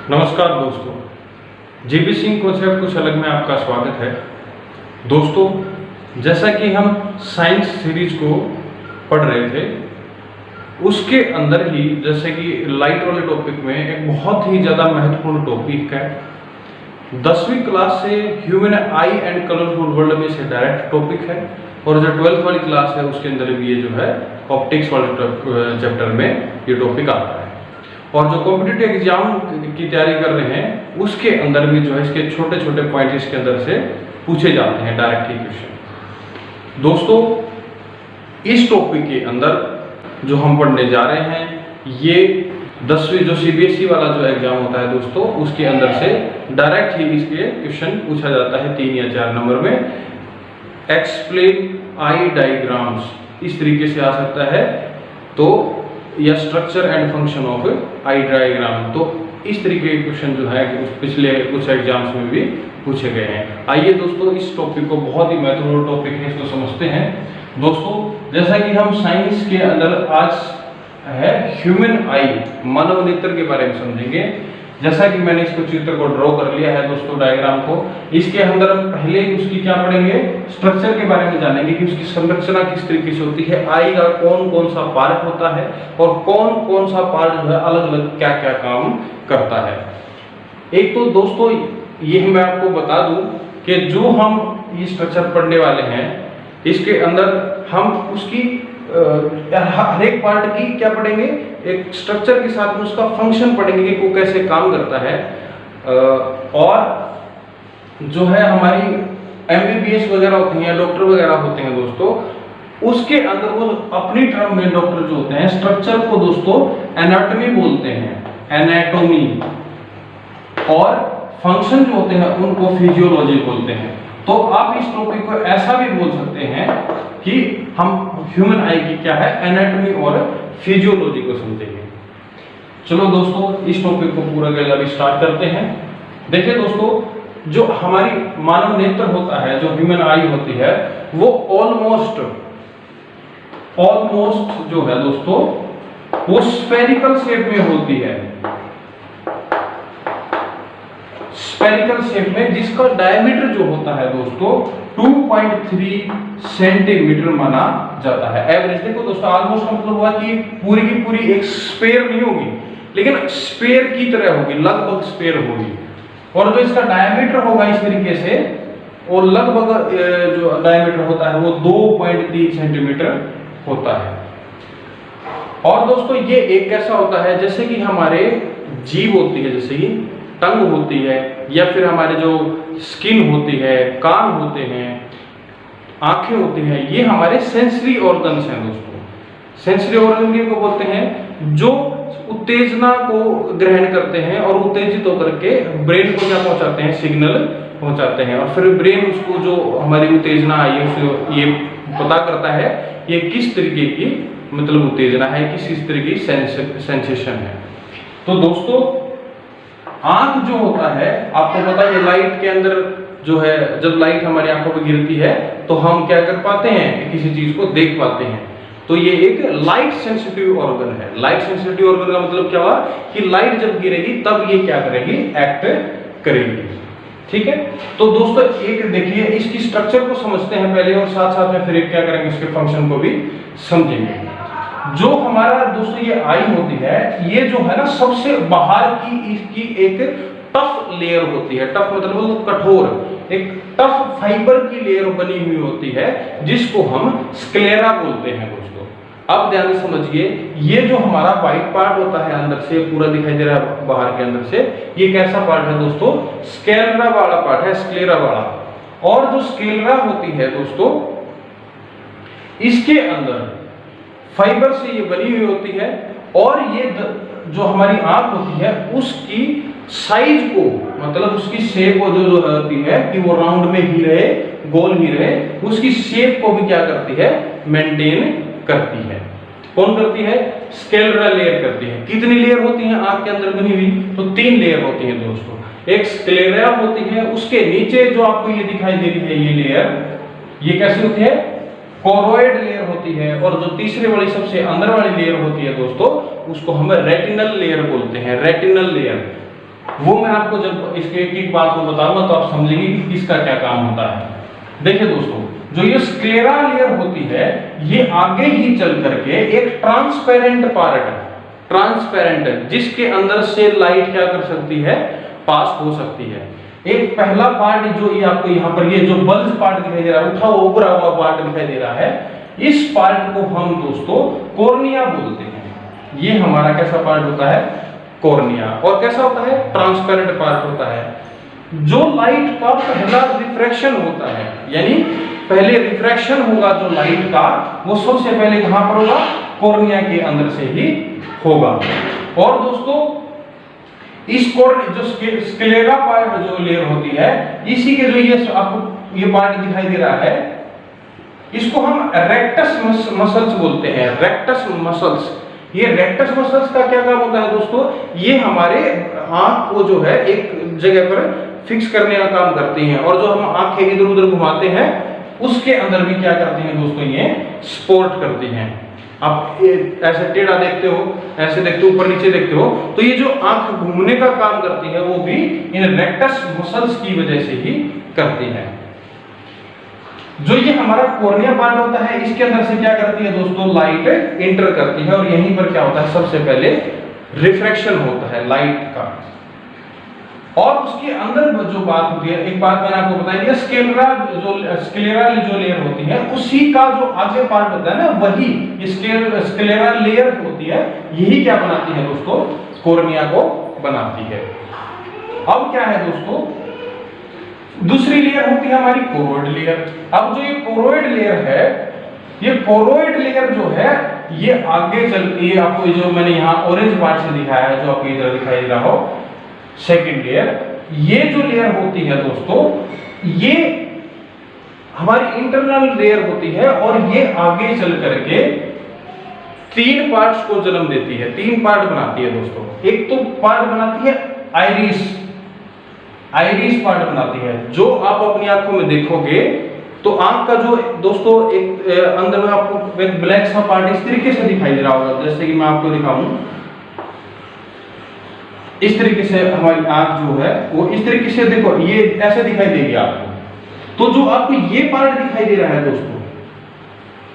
नमस्कार दोस्तों, GB Singh concept कुछ अलग में आपका स्वागत है। दोस्तों, जैसा कि हम साइंस सीरीज को पढ़ रहे थे, उसके अंदर ही जैसे कि लाइट वाले टॉपिक में एक बहुत ही ज़्यादा महत्वपूर्ण टॉपिक है। 10वीं क्लास से human I and colourful world में से डायरेक्ट टॉपिक है, और जो 12th वाली क्लास है उसके अंदर भी ये जो है ऑप्टिक्स वाले चैप्टर में ये टॉपिक आता है। और जो कॉम्पिटिटिव एग्जाम की तैयारी कर रहे हैं उसके अंदर भी जो है इसके छोटे छोटे पॉइंट इसके अंदर से पूछे जाते हैं, डायरेक्ट ही क्वेश्चन। दोस्तों, इस टॉपिक के अंदर जो हम पढ़ने जा रहे हैं, ये 10वीं जो सीबीएसई वाला जो एग्जाम होता है दोस्तों, उसके अंदर से डायरेक्ट ही इसके क्वेश्चन पूछा जाता है 3 या 4 नंबर में। एक्सप्लेन आई डायग्राम्स इस तरीके से आ सकता है, तो या structure and function of I diagram, तो इस तरीके के क्वेश्चन जो है पिछले कुछ एग्जाम्स में भी पूछे गए हैं। आइए दोस्तों, इस टॉपिक को, बहुत ही महत्वपूर्ण टॉपिक है, इसको समझते हैं। दोस्तों, जैसा कि हम साइंस के अंदर आज है ह्यूमन आई, मानव नेत्र के बारे में समझेंगे। जैसा कि मैंने इसको चित्र को ड्रॉ कर लिया है दोस्तों, डायग्राम को, इसके अंदर हम पहले उसकी क्या पढ़ेंगे, स्ट्रक्चर के बारे में जानेंगे कि उसकी संरचना किस तरीके से होती है, आई का कौन कौन सा पार्ट होता है और कौन कौन सा पार्ट जो है अलग अलग क्या क्या काम करता है। एक तो दोस्तों ये मैं आपको बता दूं कि जो हम ये स्ट्रक्चर पढ़ने वाले हैं, इसके अंदर हम उसकी हर एक पार्ट की क्या पढ़ेंगे, एक स्ट्रक्चर के साथ में उसका फंक्शन पढ़ेंगे कि वो कैसे काम करता है। और जो है हमारी एमबीबीएस वगैरह होती हैं, डॉक्टर वगैरह होते हैं दोस्तों, उसके अंदर वो अपनी टर्म में डॉक्टर जो होते हैं स्ट्रक्चर को दोस्तों एनाटॉमी बोलते हैं, एनाटॉमी, और फंक्शन जो होते हैं उनको फिजियोलॉजी बोलते हैं। तो आप इस टॉपिक को ऐसा भी बोल सकते हैं कि हम ह्यूमन आई की क्या है, एनाटॉमी और फिजियोलॉजी को समझेंगे। चलो दोस्तों, इस टॉपिक को पूरा अभी स्टार्ट करते हैं। देखिए दोस्तों, जो हमारी मानव नेत्र होता है, जो ह्यूमन आई होती है, वो ऑलमोस्ट जो है दोस्तों, वो स्फेरिकल शेप में होती है, स्फेरिकल शेप में, जिसका डायमीटर जो होता है दोस्तों 2.3 सेंटीमीटर माना जाता है एवरेज। देखो दोस्तों, ऑलमोस्ट मतलब हुआ कि पूरी की पूरी एक स्फेयर नहीं होगी, लेकिन स्फेयर की तरह होगी, लगभग स्फेयर होगी। और जो इसका डायमीटर होगा इस तरीके से, और लगभग जो डायमीटर होता है वो 2.3 सेंटीमीटर होता है। और दोस्तों ये एक कैसा होता है, जैसे कि हमारे जीभ होती है, जैसे कि टंग होती है, या फिर हमारे जो स्किन होती है, कान होते हैं, आंखें होती हैं, ये हमारे सेंसरी ऑर्गन्स हैं दोस्तों। सेंसरी ऑर्गन को बोलते हैं जो उत्तेजना को ग्रहण करते हैं और उत्तेजित होकर के ब्रेन को क्या पहुंचाते हैं, सिग्नल पहुंचाते हैं, और फिर ब्रेन उसको जो हमारी उत्तेजना आई है उसे ये पता करता है ये किस तरीके की मतलब उत्तेजना है, किस तरीके की सेंसेशन है। तो दोस्तों, आंख जो होता है, आपको पता है लाइट के अंदर जो है, जब लाइट हमारी आंखों पर गिरती है तो हम क्या कर पाते हैं, किसी चीज को देख पाते हैं। तो ये एक लाइट सेंसिटिव ऑर्गन है। लाइट सेंसिटिव ऑर्गन का मतलब क्या हुआ कि लाइट जब गिरेगी तब ये क्या करेगी, एक्ट करेगी। ठीक है, तो दोस्तों एक देखिए, इसकी स्ट्रक्चर को समझते हैं पहले, और साथ साथ में फिर क्या करेंगे, इसके फंक्शन को भी समझेंगे। जो हमारा दोस्तों ये आई होती है, ये जो है ना सबसे बाहर की इसकी एक टफ लेयर होती है। टफ मतलब कठोर, एक टफ फाइबर की लेयर बनी हुई होती है, जिसको हम स्क्लेरा बोलते हैं दोस्तों। अब ध्यान से समझिए, ये जो हमारा व्हाइट पार्ट होता है अंदर से पूरा दिखाई दे रहा है बाहर के अंदर से, ये कैसा पार्ट है दोस्तों, स्क्लेरा वाला पार्ट है, स्क्लेरा वाला। और जो स्क्लेरा होती है दोस्तों, इसके अंदर फाइबर से ये बनी हुई होती है, और ये जो हमारी आंख होती है उसकी साइज को, मतलब उसकी शेप को जो होती है कि वो राउंड में ही रहे, गोल ही रहे, उसकी शेप को भी क्या करती है, मेंटेन करती है। कौन करती है, स्क्लेरा लेयर करती है। कितनी लेयर होती है आंख के अंदर बनी हुई, तो 3 लेयर होती है दोस्तों। एक स्क्लेरा होती है, उसके नीचे जो आपको ये दिखाई दे रही है ये लेयर, ये कैसी होती है, कोरोइड लेयर होती है। और जो तीसरी वाली सबसे अंदर वाली लेयर होती है दोस्तों, उसको हम रेटिनल लेयर बोलते हैं, रेटिनल लेयर। वो मैं आपको जब इसके एक एक बात को बताऊंगा तो आप समझेंगे कि किसका क्या काम होता है। देखिए दोस्तों, जो ये स्क्लेरा लेयर होती है ये आगे ही चल करके एक ट्रांसपेरेंट पार्ट है, ट्रांसपेरेंट, जिसके अंदर से लाइट क्या कर सकती है, पास हो सकती है। एक पहला पार्ट जो ये आपको यहाँ पर ये जो बल्ज पार्ट दिखाई दे रहा है, उठा उभरा हुआ पार्ट दिखाई दे रहा है, इस पार्ट को हम दोस्तों कॉर्निया बोलते हैं। ये हमारा कैसा पार्ट होता है, कॉर्निया। और कैसा होता है, ट्रांसपेरेंट पार्ट होता है। जो लाइट का पहला रिफ्रैक्शन होता है, यानी पहले रिफ्रैक्शन होगा जो लाइट का, वो सबसे पहले कहां पर होगा, कॉर्निया के अंदर से ही होगा। और दोस्तों इस जो स्क्लेरा पार्ट जो लेयर होती है, इसी के जो ये आपको ये पार्ट दिखाई दे रहा है, इसको हम रेक्टस मसल्स बोलते हैं, रेक्टस मसल्स। ये रेक्टस मसल्स का क्या काम होता है दोस्तों, ये हमारे आंख को जो है एक जगह पर फिक्स करने का काम करती हैं, और जो हम आंखें इधर उधर घुमाते हैं उसके अंदर भी क्या करती हैं दोस्तों, ये सपोर्ट करती हैं। आप ऐसे टेढ़ा देखते हो, ऐसे देखते हो, ऊपर नीचे देखते हो, तो ये जो आंख घूमने का काम करती है वो भी इन रेक्टस मसल्स की वजह से ही करती है। जो ये हमारा कॉर्निया पार्ट होता है, इसके अंदर से क्या करती है दोस्तों, लाइट एंटर करती है, और यहीं पर क्या होता है, सबसे पहले रिफ्रैक्शन होता है लाइट का। और उसके अंदर जो बात होती है, एक बात मैंने आपको बताई दिया, स्क्लेरा जो लेयर होती है, उसी का जो आगे पार्ट होता है ना, वही स्क्लेरा लेयर होती है, यही क्या बनाती है दोस्तों, कॉर्निया को बनाती है। अब क्या है दोस्तों, दूसरी लेयर होती है हमारी कोरोइड लेयर। अब जो ये कोरोइड लेयर है, ये कोरोइड लेयर जो है ये आगे चल के आपको जो मैंने यहाँ ऑरेंज पार्ट से दिखाया है, जो आपको इधर दिखाई दे रहा हो, सेकेंड लेयर, ये जो लेयर होती है दोस्तों, ये हमारी इंटरनल लेयर होती है, और ये आगे चल करके तीन पार्ट्स को जन्म देती है, तीन पार्ट बनाती है दोस्तों। एक तो पार्ट बनाती है आइरिस, आइरिस पार्ट बनाती है, जो आप अपनी आंखों में देखोगे तो आंख का जो दोस्तों एक अंदर में आपको एक ब्लैक सा पार्ट इस तरीके से दिखाई दे रहा होगा, जैसे कि मैं आपको दिखाऊं, इस तरीके से हमारी आंख जो है वो इस तरीके से, देखो ये ऐसे दिखाई देगी आपको। तो जो आपको ये पार्ट दिखाई दे रहा है दोस्तों,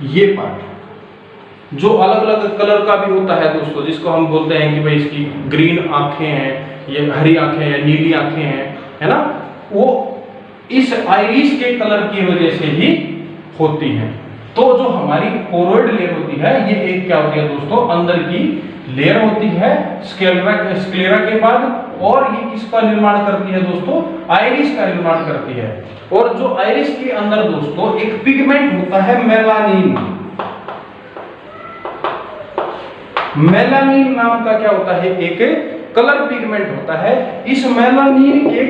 ये पार्ट जो अलग अलग कलर का भी होता है दोस्तों, जिसको हम बोलते हैं कि भाई इसकी ग्रीन आंखें हैं, ये हरी आंखें हैं, नीली आंखें हैं, है ना, वो इस आइरिस के कलर की वजह से ही होती हैं। तो जो हमारी कोरोइड लेयर होती है, ये एक क्या होती है दोस्तों, अंदर की लेयर होती है स्क्लेरा के बाद, और ये किसका निर्माण करती है दोस्तों, आइरिस का निर्माण करती है। और जो आइरिस के अंदर दोस्तों एक पिगमेंट होता है मेलानिन, मेलानिन नाम का क्या होता है, एक कलर पिगमेंट होता है। इस मेलानिन के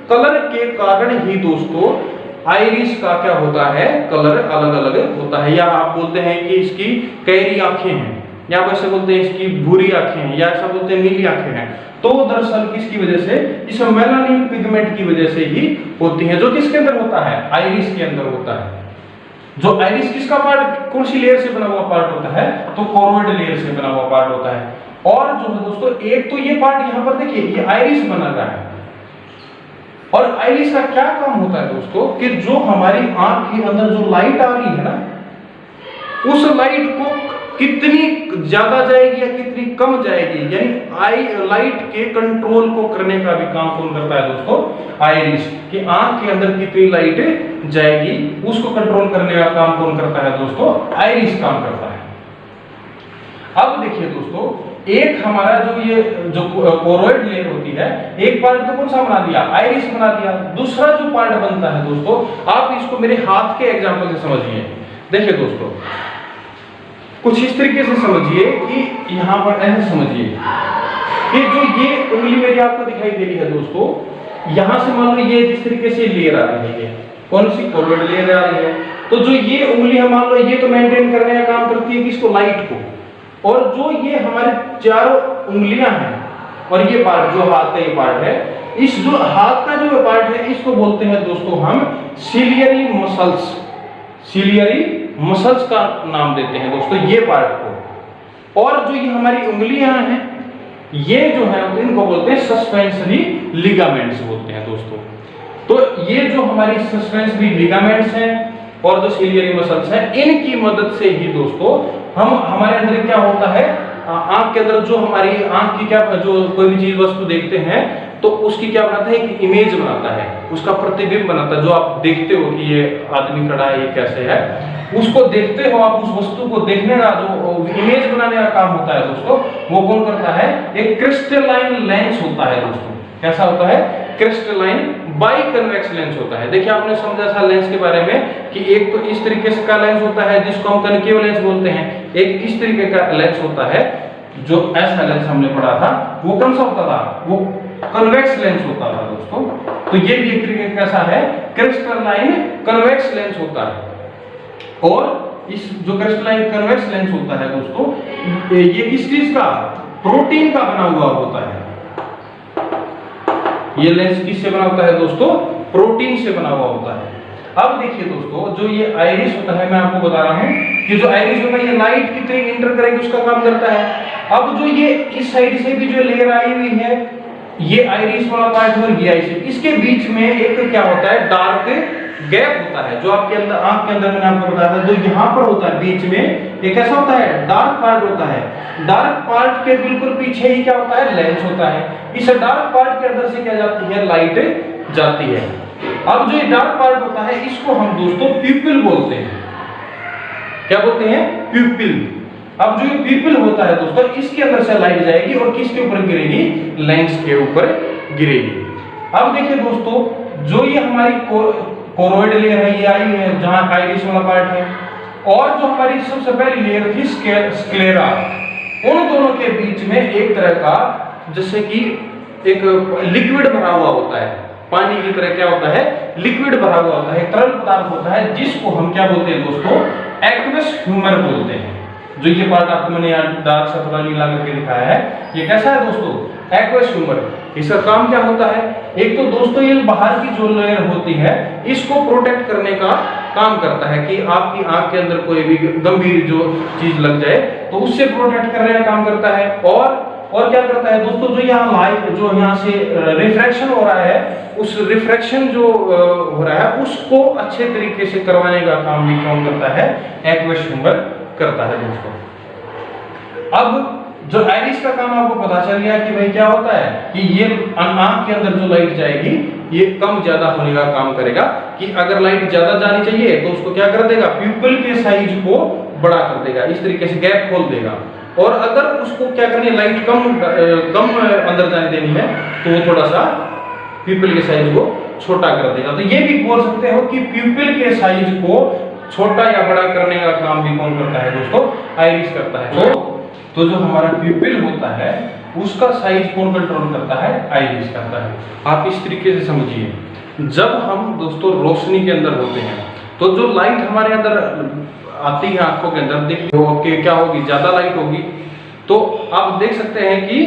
कलर के कारण ही दोस्तों आइरिस का क्या होता है, कलर अलग अलग होता है। या आप बोलते हैं कि इसकी कैरी आंखें हैं, या वैसे बोलते हैं इसकी भूरी आंखें हैं, या ऐसा बोलते हैं नीली आंखें हैं। तो दरअसल किसकी वजह से, इस मेलानिन पिगमेंट की वजह से ही होती है, जो किसके अंदर होता है, आइरिस के अंदर होता है। जो आइरिस किसका पार्ट, कौन सी लेयर से बना हुआ पार्ट होता है, तो कोरोइड लेयर से बना हुआ पार्ट होता है। और जो है दोस्तों, एक तो ये पार्ट यहाँ पर देखिए, ये आइरिस बना रहा है, और आइरिस का क्या काम होता है दोस्तों, कि जो हमारी आंख के अंदर जो लाइट आ रही है ना, उस लाइट को कितनी ज्यादा जाएगी या कितनी कम जाएगी, यानी लाइट के कंट्रोल को करने का भी काम कौन करता है दोस्तों, आइरिस, कि आंख के अंदर कितनी लाइट जाएगी उसको कंट्रोल करने का काम कौन करता है दोस्तों, आइरिस काम करता है। अब देखिए दोस्तों, एक हमारा जो कोरोइड लेयर होती है, एक पार्ट तो कौन सा बना दिया, आइरिस बना दिया। दूसरा जो पार्ट बनता है दोस्तों, आप इसको मेरे हाथ के एग्जांपल से समझिए। देखिए दोस्तों, कुछ इस तरीके से समझिए कि यहाँ पर ऐसे समझिए कि जो ये उंगली मेरी आपको दिखाई दे रही है दोस्तों, यहां से मान लो ये जिस तरीके से लेयर आ रही है, कौन सी कोरोइड लेयर आ रही है, तो जो ये उंगली है मान लो, ये तो मेंटेन करने का काम करती है किसको, लाइट को। और जो ये हमारे चारों उंगलियां हैं, और ये पार्ट जो हाथ का ये पार्ट है, इस जो हाथ का जो पार्ट है, इसको बोलते हैं दोस्तों हम सिलियरी मसल्स, सिलियरी मसल्स का नाम देते हैं दोस्तों ये पार्ट को। और जो ये हमारी उंगलियां हैं, ये जो है इनको बोलते हैं सस्पेंसरी लिगामेंट्स बोलते हैं दोस्तों। तो ये जो हमारी सस्पेंसरी लिगामेंट्स हैं और जो सिलियरी मसल्स हैं, इनकी मदद से ही दोस्तों हम हमारे अंदर क्या होता है, आंख के अंदर जो हमारी आंख की क्या जो कोई भी चीज वस्तु देखते हैं तो उसकी क्या बनाता है, एक इमेज बनाता है, उसका प्रतिबिंब बनाता है। जो आप देखते हो कि ये आदमी खड़ा है, ये कैसे है, उसको देखते हो आप, उस वस्तु को देखने का जो इमेज बनाने का काम होता है दोस्तों, वो कौन करता है, एक क्रिस्टलाइन लेंस होता है दोस्तों। कैसा होता है, क्रिस्टलाइन बाई कन्वेक्स लेंस होता है। देखिए आपने समझा था लेंस के बारे में कि एक तो इस तरीके का लेंस होता है जिसको हम कनकेव लेंस बोलते हैं, एक इस तरीके का लेंस होता है जो ऐसा लेंस हमने पढ़ा था, वो कौन सा होता था, वो कन्वेक्स लेंस होता था दोस्तों। तो ये भी एक तरीके का कैसा है, क्रिस्टलाइन कन्वेक्स लेंस होता है। और इस जो क्रिस्टलाइन कन्वेक्स लेंस होता है दोस्तों, ये किस चीज का, प्रोटीन का बना हुआ होता है। ये लेंस किससे बना होता है दोस्तों, प्रोटीन से बना हुआ होता है। अब देखिए दोस्तों, जो ये आइरिस होता है, मैं आपको बता रहा हूं कि जो आइरिस होता है ये लाइट कितनी इंटर करेगी उसका काम करता है। अब जो ये इस साइड से भी जो लेयर आई हुई है, ये आइरिस वाला पार्ट और ये आइरिस, इसके बीच में एक क्या होता है, डार्क गैप होता है। जो आपके अंदर आंख के अंदर मैंने आपको बताया था, जो यहाँ पर होता है बीच में, एक ऐसा होता है डार्क पार्ट होता है। डार्क पार्ट के बिल्कुल पीछे ही क्या होता है, लेंस होता है। इस डार्क पार्ट के अंदर से क्या जाती है, लाइट जाती है। अब जो ये डार्क पार्ट होता है इसको हम दोस्तों प्यूपिल बोलते हैं। क्या बोलते हैं, प्यूपिल। अब जो ये प्यूपिल होता है दोस्तों, इसके अंदर से लाइट जाएगी और किसके ऊपर गिरेगी, लेंस के ऊपर गिरेगी। अब देखिए दोस्तों, जो ये हमारी कोरोइड लेयर है, ये आई है जहां आइरिस वाला पार्ट है, और जो हमारी सबसे पहली लेयर थी स्क्लेरा, उन दोनों के बीच में एक तरह का जैसे कि एक लिक्विड भरा हुआ होता है, पानी की तरह क्या होता है, लिक्विड भरा हुआ होता है, तरल पदार्थ होता है, जिसको हम क्या बोलते हैं दोस्तों, एक्वस ह्यूमर बोलते हैं। जो ये पार्ट आपको मैंने यहाँ डार्क सा थोड़ा नीला करके दिखाया है, ये कैसा है दोस्तों, एक्वस ह्यूमर। इसका काम क्या होता है, एक तो दोस्तों ये बाहर की जो लेयर होती है इसको प्रोटेक्ट करने का काम करता है कि आपकी आंख के अंदर कोई भी गंभीर जो चीज लग जाए तो उससे प्रोटेक्ट करने का काम करता है। और क्या करता है दोस्तों, जो यहाँ लाइट जो यहाँ से रिफ्रैक्शन हो रहा है, उस रिफ्रैक्शन जो हो रहा है उसको अच्छे तरीके से करवाने का काम भी कौन करता है, एक्वस ह्यूमर करता है दोस्तों। अब जो आइरिस का काम आपको पता चल गया कि भाई क्या होता है कि ये आंख के अंदर जो लाइट जाएगी ये कम ज्यादा होने का काम करेगा, कि अगर लाइट ज्यादा जानी चाहिए तो उसको क्या कर देगा, प्यूपिल के साइज को बड़ा कर देगा, इस तरीके से गैप खोल देगा। और अगर उसको क्या करनी है, लाइट कम अंदर जाने देनी है तो वो थोड़ा सा प्यूपिल के साइज को छोटा कर देगा। तो ये भी बोल सकते हो कि प्यूपिल के साइज को छोटा या बड़ा करने का काम भी कौन करता है दोस्तों, आइरिस करता है। तो जो हमारा प्यूपिल होता है उसका साइज कौन कंट्रोल करता है, आइरिस करता है। आप इस तरीके से समझिए, जब हम दोस्तों रोशनी के अंदर होते हैं तो जो लाइट हमारे अंदर आती है आंखों के अंदर, देखिए क्या होगी, ज्यादा लाइट होगी। तो आप देख सकते हैं कि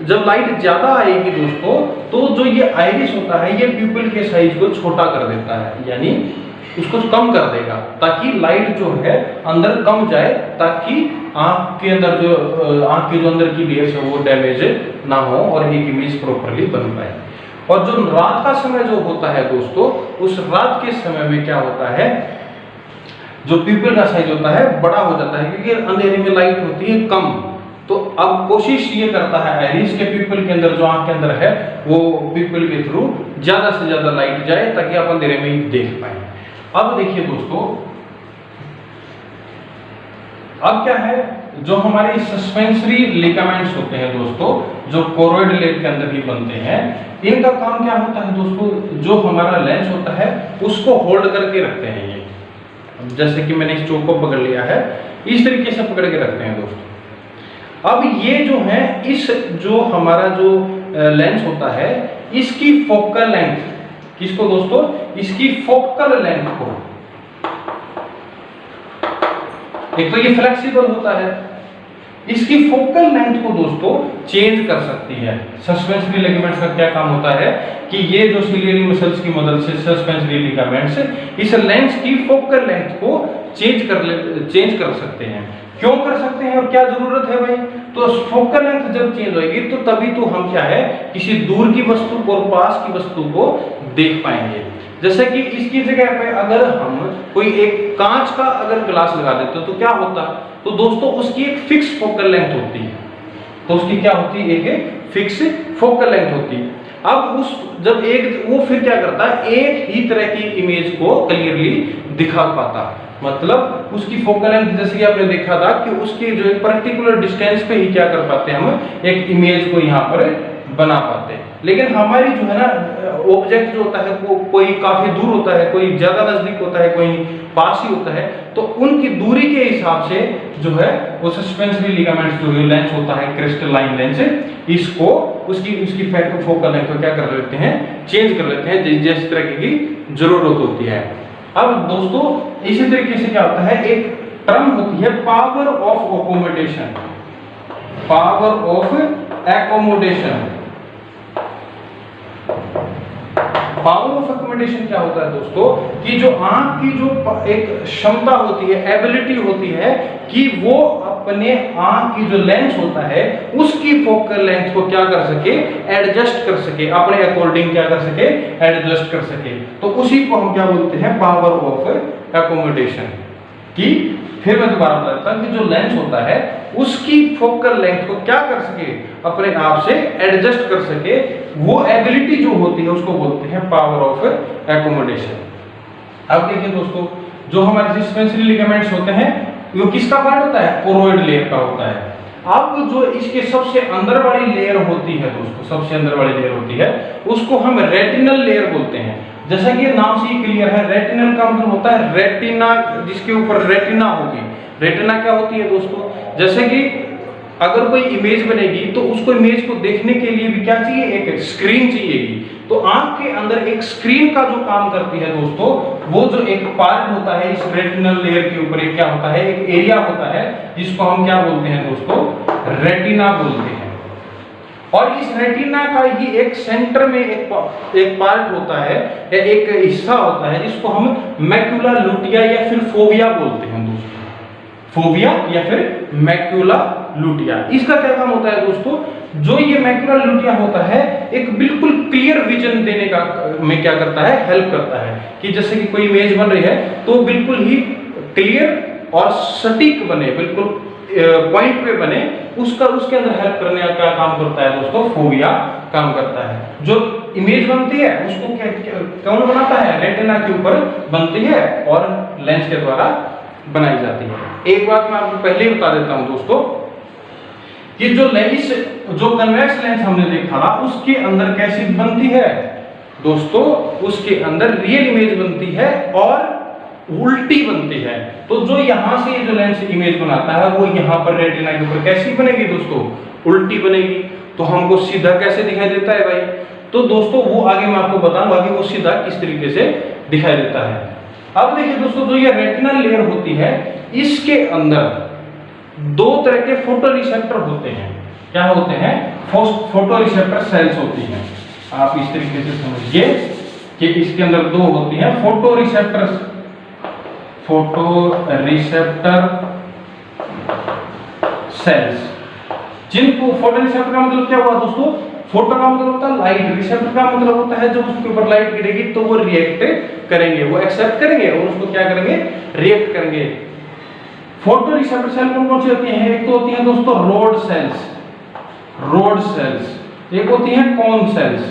जब लाइट ज्यादा आएगी दोस्तों, तो जो ये आइरिस होता है ये प्यूपिल के साइज को छोटा कर देता है, यानी उसको कम कर देगा, ताकि लाइट जो है अंदर कम जाए, ताकि आंख के अंदर आंख के जो अंदर की लेयर्स है वो डैमेज ना हो और एक इमेज प्रॉपर्ली बन पाए। और जो रात का समय जो होता है दोस्तों, उस रात के समय में क्या होता है, जो प्यूपिल का साइज होता है बड़ा हो जाता है, क्योंकि अंधेरे में लाइट होती है कम। तो अब कोशिश ये करता है आइरिस के प्यूपिल के अंदर जो आंख के अंदर है वो प्यूपिल के थ्रू ज्यादा से ज्यादा लाइट जाए, ताकि आप अंधेरे में ही देख पाए। अब देखिए दोस्तों, अब क्या है, जो हमारे सस्पेंसरी लिगामेंट्स होते हैं दोस्तों, जो कोरोइड लेयर के अंदर ही बनते हैं, इनका काम क्या होता है दोस्तों, जो हमारा लेंस होता है उसको होल्ड करके रखते हैं। ये जैसे कि मैंने इस चोक को पकड़ लिया है, इस तरीके से पकड़ के रखते हैं दोस्तों। अब ये जो है, इस जो हमारा जो लेंस होता है, इसकी फोकल लेंथ, किसको दोस्तों, इसकी फोकल लेंथ को, एक तो ये फ्लेक्सिबल होता है, इसकी फोकल लेंथ को दोस्तों चेंज कर सकती है। सस्पेंसरी लिगामेंट्स का क्या काम होता है कि ये जो सिलियरी मसल्स की मदद से सस्पेंसरी लिगामेंट्स इस लेंस की फोकल लेंथ को चेंज कर सकते हैं। क्यों कर सकते हैं और क्या जरूरत है भाई? तो फोकल लेंथ जब चेंज होगी तो तभी तो हम क्या है किसी दूर की वस्तु और पास की वस्तु को देख पाएंगे। जैसे कि इसकी जगह पे अगर हम कोई एक कांच का अगर ग्लास लगा देते तो क्या होता? तो दोस्तों उसकी एक फिक्स फोकल लेंथ होती है। तो उसकी क्या होती है? एक फिक्स फोकल लेंथ होती है। अब उस जब एक वो फिर क्या करता है, एक ही तरह की इमेज को क्लियरली दिखा पाता। मतलब उसकी फोकल लेंथ जैसे कि आपने देखा था कि उसके जो एक पर्टिकुलर डिस्टेंस पे ही क्या कर पाते हैं, हम एक इमेज को यहाँ पर बना पाते हैं। लेकिन हमारी जो है ना ऑब्जेक्ट जो होता है वो कोई काफी दूर होता है, कोई ज्यादा नजदीक होता है, कोई पास ही होता है। तो उनकी दूरी के हिसाब से जो है वो सस्पेंसरी लिगामेंट्स जो लेंस होता है, क्रिस्टलाइन लेंस, इसको उसकी फोकल लेंथ को क्या कर लेते हैं, चेंज कर लेते हैं जिस तरह की जरूरत होती है। अब दोस्तों इसी तरीके से क्या होता है, एक टर्म होती है power of accommodation. Power of accommodation. Power of accommodation क्या होता है दोस्तों, कि जो आंख की जो एक क्षमता होती है, एबिलिटी होती है कि वो अपने आंख की जो लेंस होता है उसकी फोकल लेंथ को क्या कर सके, एडजस्ट कर सके, अपने अकॉर्डिंग क्या कर सके, एडजस्ट कर सके। तो उसी को हम क्या बोलते हैं, पावर ऑफ एकोमोडेशन। कि फिर मैं दोबारा बताता हूं कि जो लेंस होता है उसकी फोकल लेंथ को क्या कर सके, अपने आप से एडजस्ट कर सके, वो एबिलिटी जो होती है उसको बोलते हैं पावर ऑफ एकोमोडेशन। अब देखिए दोस्तों, जो हमारे सस्पेंसरी लिगामेंट्स होते हैं वो किसका पार्ट होता है, कोरोइड लेयर का होता है। अब जो इसके सबसे अंदर वाली लेयर होती है दोस्तों, सबसे अंदर वाली लेयर होती है उसको हम रेटिनल लेयर बोलते हैं। जैसा कि नाम से ही क्लियर है, रेटिनल का मतलब होता है रेटिना, जिसके ऊपर रेटिना होगी। रेटिना क्या होती है दोस्तों, जैसे कि अगर कोई इमेज बनेगी तो उसको इमेज को देखने के लिए भी क्या चाहिए, एक स्क्रीन चाहिएगी। तो आंख के अंदर एक स्क्रीन का जो काम करती है दोस्तों, वो जो एक पार्ट होता है इस रेटिनल लेयर के ऊपर, एक क्या होता है, एक एरिया होता है जिसको हम क्या बोलते हैं दोस्तों, रेटिना बोलते हैं। और इस रेटिना का ही एक सेंटर में एक पार्ट होता है, एक हिस्सा होता है जिसको हम मैक्यूला लुटिया या फिर फोविया बोलते हैं दोस्तों। फोविया या फिर मैक्यूला लुटिया, इसका क्या काम होता है दोस्तों, जो ये मैक्यूला लुटिया होता है एक बिल्कुल क्लियर विजन देने का में क्या करता है, हेल्प करता है। कि जैसे कि कोई इमेज बन रही है तो बिल्कुल ही क्लियर और सटीक बने, बिल्कुल पॉइंट पे बने, उसके अंदर हेल्प करने का काम करता है दोस्तों, फोविया काम करता है। जो इमेज बनती है उसको कौन बनाता है, रेटिना के ऊपर बनती है और लेंस के द्वारा बनाई जाती है। एक बात मैं आपको पहले ही बता देता हूं दोस्तों कि जो लेंस, जो कन्वेक्स लेंस हमने देखा था उसके अंदर कैसी बनती है दोस्तों, उसके अंदर रियल इमेज बनती है और उल्टी बनती है। तो जो यहां से जो लेंस इमेज बनाता है वो यहां पर रेटिना के ऊपर कैसी बनेगी दोस्तों, उल्टी बनेगी। तो हमको सीधा कैसे दिखाई देता है भाई, तो दोस्तों वो आगे मैं आपको बताऊंगा कि वो सीधा किस तरीके से दिखाई देता है। अब देखिए दोस्तों, जो ये रेटिनल लेयर होती है इसके अंदर दो तरह के फोटो रिसेप्टर होते हैं। क्या होते हैं, फोटो रिसेप्टर सेल्स होती हैं। आप इस तरीके से समझिए कि इसके अंदर दो होती हैं फोटो रिसेप्टर सेल्स, जिनको फोटो रिसेप्टर का मतलब क्या हुआ दोस्तों, फोटो का मतलब होता है लाइट, रिसेप्टर का मतलब होता है जब उसके ऊपर लाइट गिरेगी तो वो रिएक्ट करेंगे, वो एक्सेप्ट करेंगे और उसको क्या करेंगे, रिएक्ट करेंगे। फोटो रिसेप्टर सेल कौन कौन सी होती हैं, एक तो होती है दोस्तों रोड सेल्स, एक होती है कोन सेल्स।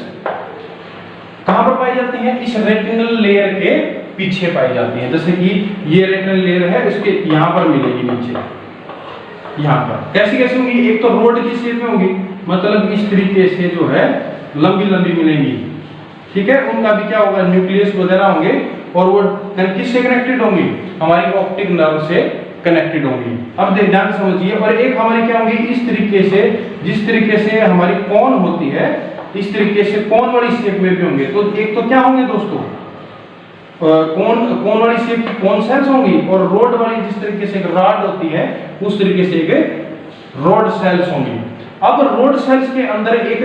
कहां पर पाई जाती हैं, इस रेटिनल लेयर के पीछे पाई जाती हैं। जैसे कि ये रेटिनल लेयर है, इसके यहां पर मिलेगी नीचे, यहां पर कैसी होंगी, एक तो रोड की शेप में होंगी, मतलब इस तरीके से जो है लंबी मिलेंगी, ठीक है। उनका भी क्या होगा, न्यूक्लियस वगैरह होंगे और वो किससे कनेक्टेड होंगी, हमारी ऑप्टिक नर्व से कनेक्टेड होंगी। अब ध्यान समझिए। और एक हमारी क्या होंगी, इस तरीके से, जिस तरीके से हमारी कॉन होती है इस तरीके से कॉन वाली शेप में भी होंगे। तो एक तो क्या होंगे दोस्तों, कौन वाली शेप की कौन सेल्स होंगी, और रोड वाली जिस तरीके से एक रॉड होती है उस तरीके से एक रोड सेल्स होंगी। अब रोड सेल्स के अंदर एक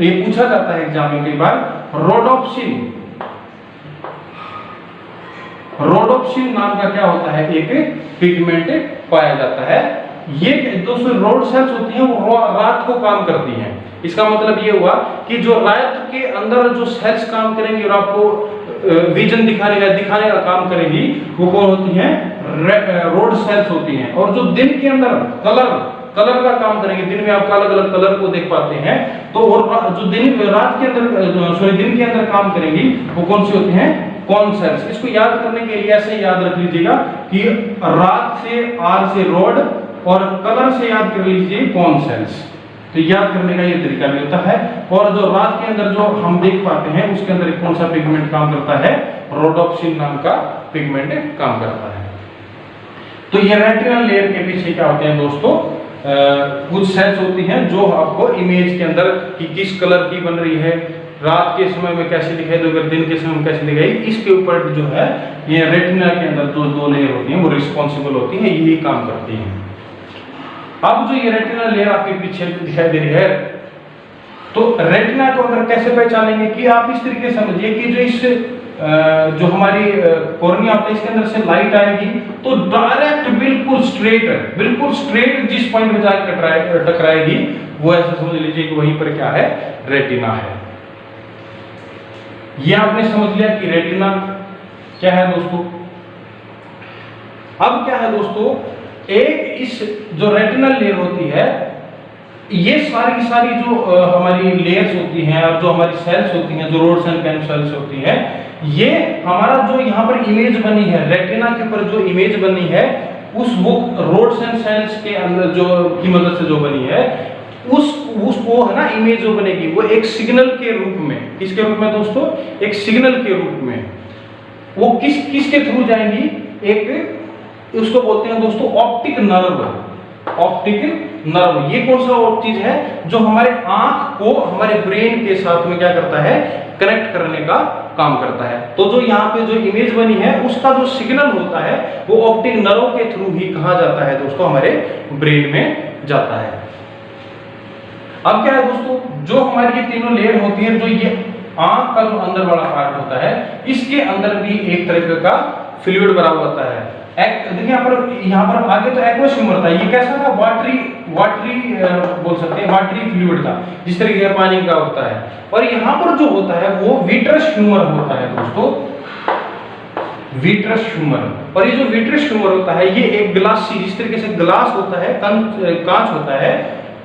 ये पूछा जाता है एग्जाम में कई बार, रोडोप्सिन रोडोप्सिन नाम का क्या होता है, एक पिगमेंट पाया जाता है। ये दोस्तों रोड सेल्स होती हैं वो रात को काम करती हैं। इसका मतलब ये हुआ कि जो रात के अंदर जो सेल्स काम करेंगी और आपको विजन दिखाने का काम करेंगी, वो कौन होती हैं, रोड सेल्स होती हैं। और जो दिन के अंदर कलर का काम करेंगे, दिन में आप अलग अलग कलर को देख पाते हैं, तो और जो दिन के अंदर काम करेंगी वो कौन सी होती हैं, कौन सेल्स। इसको याद करने के लिए ऐसे याद रख लीजिएगा कि रात से आर से रोड और कलर से याद कर लीजिए कौन सेल्स। तो याद करने का ये तरीका भी होता है। और जो रात के अंदर जो हम देख पाते हैं उसके अंदर कौन सा पिगमेंट काम करता है, रोडोप्सिन नाम का पिगमेंट काम करता है। तो ये रेटिनल लेयर के पीछे क्या होते हैं दोस्तों, कुछ सेल्स होती हैं जो आपको इमेज के अंदर कि किस कलर की बन रही है, रात के समय में कैसे दिखाई देगी, दिन के समय में कैसे दिखाई, इसके ऊपर जो है ये रेटिना के अंदर जो दो लेयर होती हैं वो रिस्पॉन्सिबल होती हैं, यही काम करती हैं। अब जो ये रेटिना लेयर आपके पीछे दिखाई दे रही है, तो रेटिना को अगर कैसे पहचानेंगे कि आप इस तरीके से समझिए कि जो इस जो हमारी कॉर्निया होता है इसके अंदर से लाइट आएगी तो डायरेक्ट बिल्कुल स्ट्रेट जिस पॉइंट में जाकर टकराएगी वो ऐसा समझ लीजिए कि वहीं पर क्या है, रेटिना है। ये आपने समझ लिया कि रेटिना क्या है दोस्तों। अब क्या है दोस्तों, एक इस जो रेटिनल लेयर होती है, ये सारी की सारी जो हमारी लेयर्स होती हैं और जो हमारी सेल्स होती हैं, जो रोड्स एंड कैन सेल्स होती हैं, ये हमारा जो यहाँ पर इमेज बनी है, रेटिना के ऊपर जो इमेज बनी है, उस वो रोड्स एंड सेल्स के अंदर जो की मदद से जो बनी है, उसको है ना इमेज जो बनेगी वो एक सिग्नल के रूप में, किसके रूप में दोस्तों, एक सिग्नल के रूप में, वो किसके थ्रू जाएंगी, एक उसको बोलते हैं दोस्तों ऑप्टिक नर्व। ये कौन सा चीज है जो हमारे आंख को हमारे ब्रेन के साथ में क्या करता है, कनेक्ट करने का काम करता है। तो जो यहाँ पे जो इमेज बनी है उसका जो सिग्नल होता है वो ऑप्टिक नर्व के थ्रू ही कहा जाता है दोस्तों, हमारे ब्रेन में जाता है। अब क्या है दोस्तों, जो हमारी ये तीनों लेयर होती है, जो ये आंख का जो अंदर वाला पार्ट होता है, इसके अंदर भी एक तरीके का फ्लूइड भरा हुआ होता है। देखिए यहाँ पर आगे तो एक्वस ह्यूमर था, ये कैसा था, वाटरी बोल सकते हैं, वाटरी फ्लूइड था, जिस तरीके का पानी का होता है। और यहाँ पर जो होता है वो विट्रस ह्यूमर होता है दोस्तों, विट्रस ह्यूमर। और ये जो विट्रस ह्यूमर होता है ये एक ग्लास, जिस तरीके से ग्लास होता है, कांच होता है,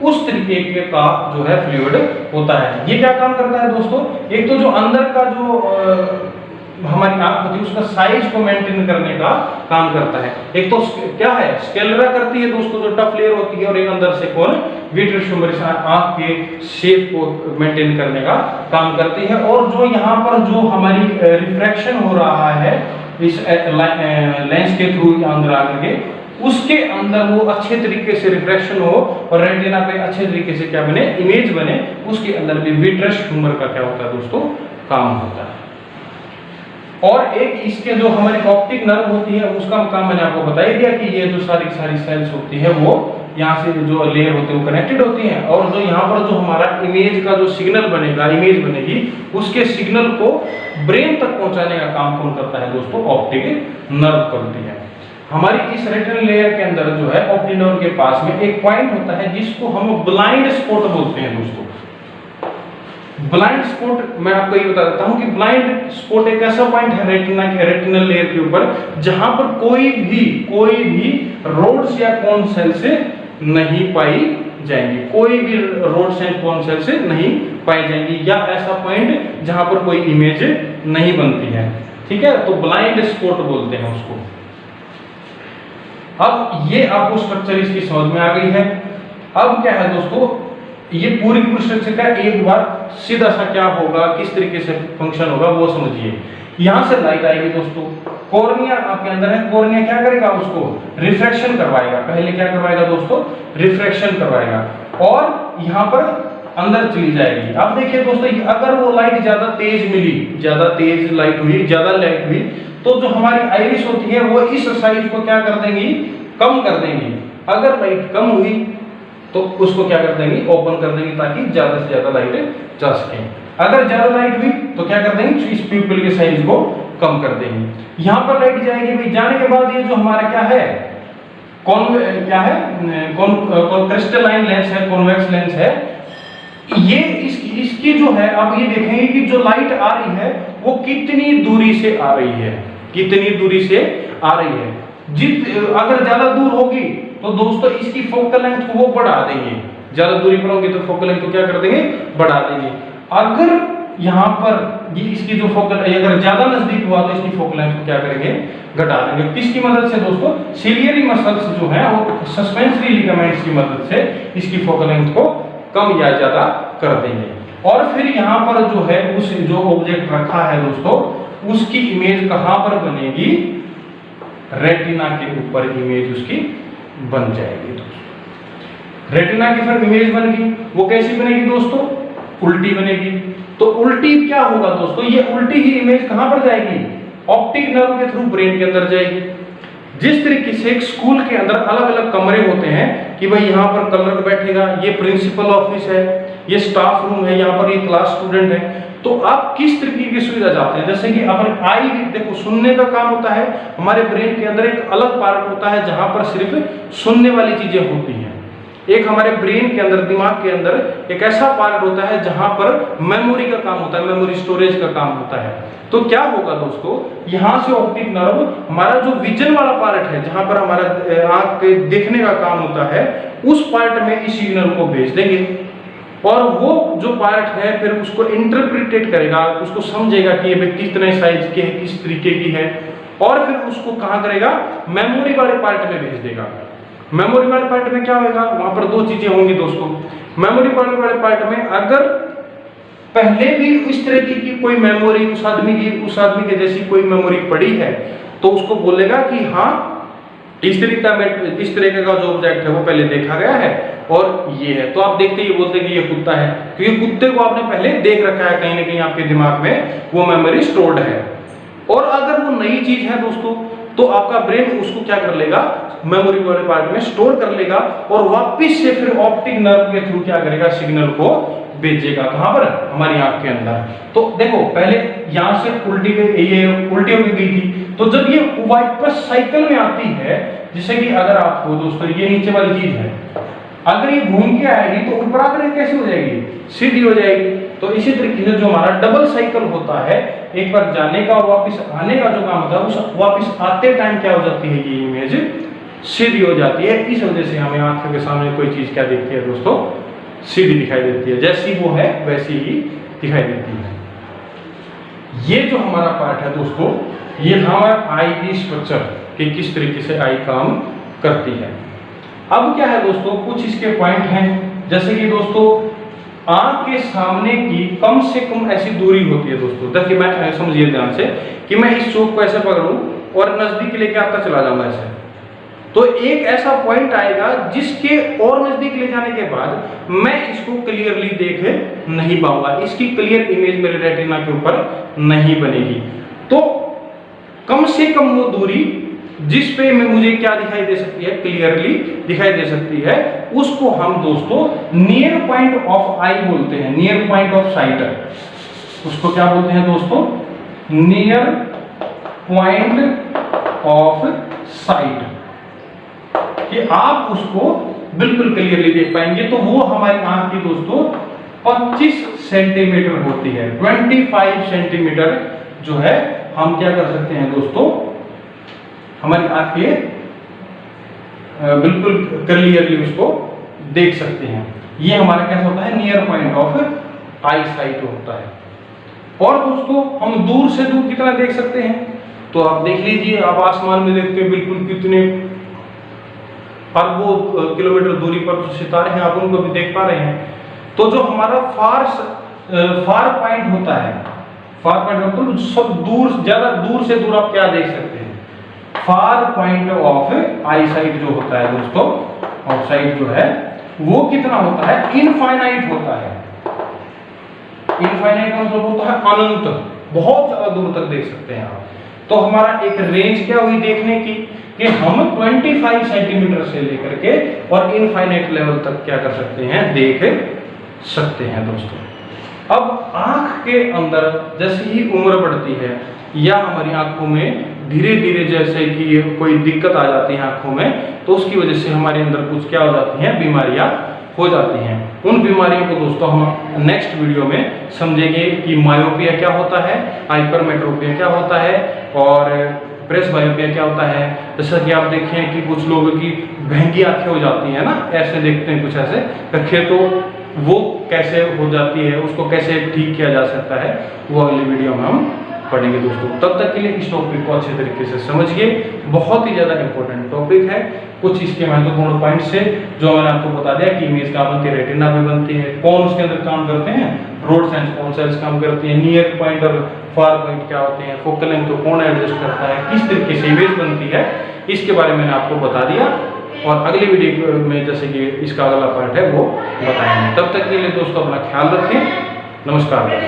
उस तरीके का जो है फ्लूइड होता है। ये क्या काम करता है दोस्तों, एक तो जो अंदर का जो हमारी आंख होती है उसका साइज को मेंटेन करने का काम करता है। एक तो क्या है, स्क्लेरा करती है दोस्तों, जो टफ लेयर होती है, और एक अंदर से कौन, विट्रस ह्यूमर आंख के शेप को मेंटेन करने का काम करती है। और जो यहाँ पर जो हमारी रिफ्रैक्शन हो रहा है इस लेंस के थ्रू अंदर आकर के, उसके अंदर वो अच्छे तरीके से रिफ्रैक्शन हो और रेटिना पे अच्छे तरीके से क्या बने, इमेज बने, उसके अंदर भी विट्रस ह्यूमर का क्या होता है दोस्तों, काम होता है। और एक इसके जो हमारी ऑप्टिक नर्व होती है उसका काम मैंने आपको बता ही दिया कि ये जो सारी सेल्स होती है वो यहाँ से जो लेयर होती है वो कनेक्टेड होती हैं। और जो यहाँ पर जो हमारा इमेज का जो सिग्नल बनेगा, इमेज बनेगी, उसके सिग्नल को ब्रेन तक पहुंचाने का काम कौन करता है दोस्तों, ऑप्टिक नर्व करती है। हमारी इस रेटिनल लेयर के अंदर जो है ऑप्टिक नर्व के पास में एक पॉइंट होता है जिसको हम ब्लाइंड स्पॉट बोलते हैं दोस्तों। ब्लाइंड स्पॉट, मैं आपको ये बता देता हूं कि ब्लाइंड स्पॉट एक ऐसा पॉइंट है रेटिनल लेयर के ऊपर जहां पर कोई भी रोड्स या कोन सेल से नहीं पाई जाएंगी, कोई भी रोड्स एंड कोन सेल से नहीं पाई जाएंगी, या ऐसा पॉइंट जहां पर कोई इमेज नहीं बनती है, ठीक है, तो ब्लाइंड स्पॉट बोलते हैं उसको। अब ये आपको स्ट्रक्चर इसकी समझ में आ गई है। अब क्या है दोस्तों, ये पूरी स्ट्रक्चर का एक बार सीधा सा क्या होगा, किस तरीके से फंक्शन होगा वो समझिए। यहां से लाइट आएगी दोस्तों, कॉर्निया आपके अंदर है, कॉर्निया क्या करेगा, उसको रिफ्रैक्शन करवाएगा। पहले क्या करवाएगा दोस्तों, रिफ्रैक्शन करवाएगा, और यहां पर अंदर चली जाएगी। अब देखिए दोस्तों, अगर वो लाइट ज्यादा तेज मिली, ज्यादा तेज लाइट हुई, तो जो हमारी आइरिस होती है वो इस साइज को क्या कर देंगी, कम कर देंगी। अगर लाइट कम हुई तो उसको क्या कर देंगी, ओपन कर देंगी, ताकि ज्यादा से ज्यादा लाइट जा सके। अगर ज्यादा लाइट हुई तो क्या कर देंगे, इस प्यूपिल के साइज को कम कर देंगे। यहाँ पर लाइट जाएगी भाई, जाने के बाद ये जो हमारा क्या है, क्रिस्टलाइन लेंस है, कॉन्वेक्स लेंस है, ये इसकी जो है, अब ये देखेंगे कि जो लाइट आ रही है वो कितनी दूरी से आ रही है, कितनी दूरी से आ रही है। अगर ज्यादा दूर होगी तो दोस्तों इसकी फोकल लेंथ को वो बढ़ा देंगे, ज्यादा दूरी पर होगी तो फोकल लेंथ को क्या कर देंगे, बढ़ा देंगे। अगर यहाँ पर ये इसकी जो फोकल, अगर ज्यादा नजदीक हुआ तो इसकी फोकल लेंथ को क्या करेंगे, घटा देंगे। किसकी मदद से दोस्तों, सिलियरी मसल्स जो है वो सस्पेंसरी लिगामेंट्स की मदद से इसकी फोकल लेंथ को कम या ज्यादा कर देंगे। और फिर यहाँ पर जो है उस जो ऑब्जेक्ट रखा है दोस्तों, उसकी इमेज कहां पर बनेगी, रेटिना के ऊपर इमेज उसकी बन जाएगी दोस्तों। रेटिना की फिर इमेज बन गई, वो कैसी बनेगी दोस्तों, उल्टी बनेगी। तो उल्टी क्या होगा दोस्तों, ये उल्टी ही इमेज कहां पर जाएगी, ऑप्टिक नर्व के थ्रू ब्रेन के अंदर जाएगी। जिस तरीके से एक स्कूल के अंदर अलग अलग कमरे होते हैं कि भाई यहाँ पर क्लर्क बैठेगा, ये प्रिंसिपल ऑफिस है, ये स्टाफ रूम है, यहाँ पर ये क्लास स्टूडेंट है, तो आप किस तरीके की सुविधा चाहते हैं। जैसे कि अपन आई, देखो सुनने का काम होता है, हमारे ब्रेन के अंदर एक अलग पार्ट होता है जहां पर सिर्फ सुनने वाली चीजें होती हैं। एक हमारे ब्रेन के अंदर, दिमाग के अंदर एक ऐसा पार्ट होता है जहां पर मेमोरी का काम होता है, मेमोरी स्टोरेज का काम होता है। तो क्या होगा दोस्तों, यहां से ऑप्टिक नर्व, हमारा जो विजन वाला पार्ट है, जहां पर हमारा आंख के देखने का काम होता है, उस पार्ट में इस सिग्नल को भेज देंगे और वो जो पार्ट है फिर उसको इंटरप्रिटेट करेगा, उसको समझेगा कि ये कितने साइज के है, किस तरीके की है, और फिर उसको कहां करेगा, मेमोरी वाले पार्ट में भेज देगा। मेमोरी वाले पार्ट में क्या होगा, वहां पर दो चीजें होंगी दोस्तों। मेमोरी वाले पार्ट में अगर पहले भी इस तरह की कोई मेमोरी उस आदमी के जैसी कोई मेमोरी पड़ी है, तो उसको बोलेगा कि हाँ इस तरीके का जो ऑब्जेक्ट है वो पहले देखा गया है और ये है। तो आप देखते ही बोलते कि ये कुत्ता है, क्योंकि कुत्ते को आपने पहले देख रखा है, कहीं ना कहीं आपके दिमाग में वो मेमोरी स्टोर्ड है। और अगर वो नई चीज है दोस्तों, तो आपका ब्रेन उसको क्या कर लेगा, मेमोरी वाले पार्ट में स्टोर कर लेगा और वापस से फिर ऑप्टिक नर्व के थ्रू क्या करेगा, सिग्नल को भेजेगा। कहां पर, हमारी आंख के अंदर। तो देखो पहले यहां से उल्टी होकर गई थी, तो जब ये वापस साइकिल में आती है, जैसे कि अगर आपको दोस्तों ये नीचे वाली चीज है, अगर ये घूम के आएगी तो ऊपर आकर कैसे हो जाएगी, सीधी हो जाएगी। तो इसी तरीके से जो हमारा डबल साइकिल होता है, एक बार जाने का और वापस आने का जो काम होता है, उस वापस आते टाइम क्या हो जाती है, ये इमेज सीधी हो जाती है। इस वजह से हमें आंखों के सामने कोई चीज क्या दिखती है दोस्तों, सीधी दिखाई देती है, जैसी वो है वैसी ही दिखाई देती है। ये जो हमारा पार्ट है दोस्तों, ये हमारा आई की स्ट्रक्चर कि किस तरीके से आई काम करती है। अब क्या है दोस्तों, कुछ इसके पॉइंट हैं, जैसे कि दोस्तों आंख के सामने की कम से कम ऐसी दूरी होती है दोस्तों। देखिए मैं समझिए ध्यान से कि मैं इस चौक को ऐसे पकड़ूं और नजदीक लेके आता चला जाऊंगा ऐसे, तो एक ऐसा पॉइंट आएगा जिसके और नजदीक ले जाने के बाद मैं इसको क्लियरली देख नहीं पाऊंगा, इसकी क्लियर इमेज मेरे रेटिना के ऊपर नहीं बनेगी। तो कम से कम वो दूरी जिस पे में मुझे क्या दिखाई दे सकती है, क्लियरली दिखाई दे सकती है, उसको हम दोस्तों नियर पॉइंट ऑफ आई बोलते हैं, नियर पॉइंट ऑफ साइट। उसको क्या बोलते हैं दोस्तों, नियर पॉइंट ऑफ साइट, कि आप उसको बिल्कुल क्लियरली देख पाएंगे। तो वो हमारी आंख की दोस्तों 25 सेंटीमीटर होती है, 25 सेंटीमीटर जो है हम क्या कर सकते हैं दोस्तों, हमारी आंखें बिल्कुल क्लियरली उसको देख सकते हैं। ये हमारा कैसा होता है, near point of I site होता है। और दोस्तों हम दूर से दूर कितना देख सकते हैं, तो आप देख लीजिए, आप आसमान में देखते हैं बिल्कुल कितने अरबों किलोमीटर दूरी पर जो सितारे हैं आप उनको भी देख पा रहे हैं। तो जो हमारा फार पॉइंट होता है, फार पॉइंट मतलब सब दूर, ज्यादा दूर से दूर आप क्या देख सकते हैं, far point of I site जो होता है दोस्तों, ऑफ साइट जो है वो कितना होता है, इनफाइनाइट होता है। इनफाइनाइट मतलब होता है अनंत, बहुत ज्यादा दूर तक देख सकते हैं आप। तो हमारा एक रेंज क्या हुई देखने की, कि हम 25 सेंटीमीटर से लेकर के और इनफाइनाइट लेवल तक क्या कर सकते हैं, देख सकते हैं दोस्तों। अब आंख के अंदर जैसे ही उम्र बढ़ती है या हमारी आंखों में धीरे धीरे जैसे कि कोई दिक्कत आ जाती है आंखों में, तो उसकी वजह से हमारे अंदर कुछ क्या हो जाती हैं, बीमारियां हो जाती हैं। उन बीमारियों को दोस्तों हम नेक्स्ट वीडियो में समझेंगे कि मायोपिया क्या होता है, हाइपरमेट्रोपिया क्या होता है और प्रेसबायोपिया क्या होता है। जैसा कि आप देखें कि कुछ लोगों की बहंगी आंखें हो जाती हैं ना, ऐसे देखते हैं कुछ ऐसे रखे, तो वो कैसे हो जाती है, उसको कैसे ठीक किया जा सकता है, वो अगली वीडियो में हम पढ़ेंगे दोस्तों। तब तक के लिए इस टॉपिक को अच्छे तरीके से समझिए, बहुत ही ज़्यादा इंपॉर्टेंट टॉपिक है। कुछ इसके महत्वपूर्ण पॉइंट्स है जो मैंने आपको बता दिया कि इमेज कहाँ बनती है, रेटिना में बनती है, कौन उसके अंदर काम करते हैं, ब्रॉड सेंस कौन सेल्स काम करती है, नियर पॉइंट और फार पॉइंट क्या होते हैं, फोकल लेंथ को कौन एडजस्ट करता है, किस तरीके से इमेज बनती है, इसके बारे में मैंने आपको बता दिया। और अगली वीडियो में जैसे कि इसका अगला पार्ट है वो बताएंगे। तब तक के लिए दोस्तों अपना ख्याल रखें। नमस्कार।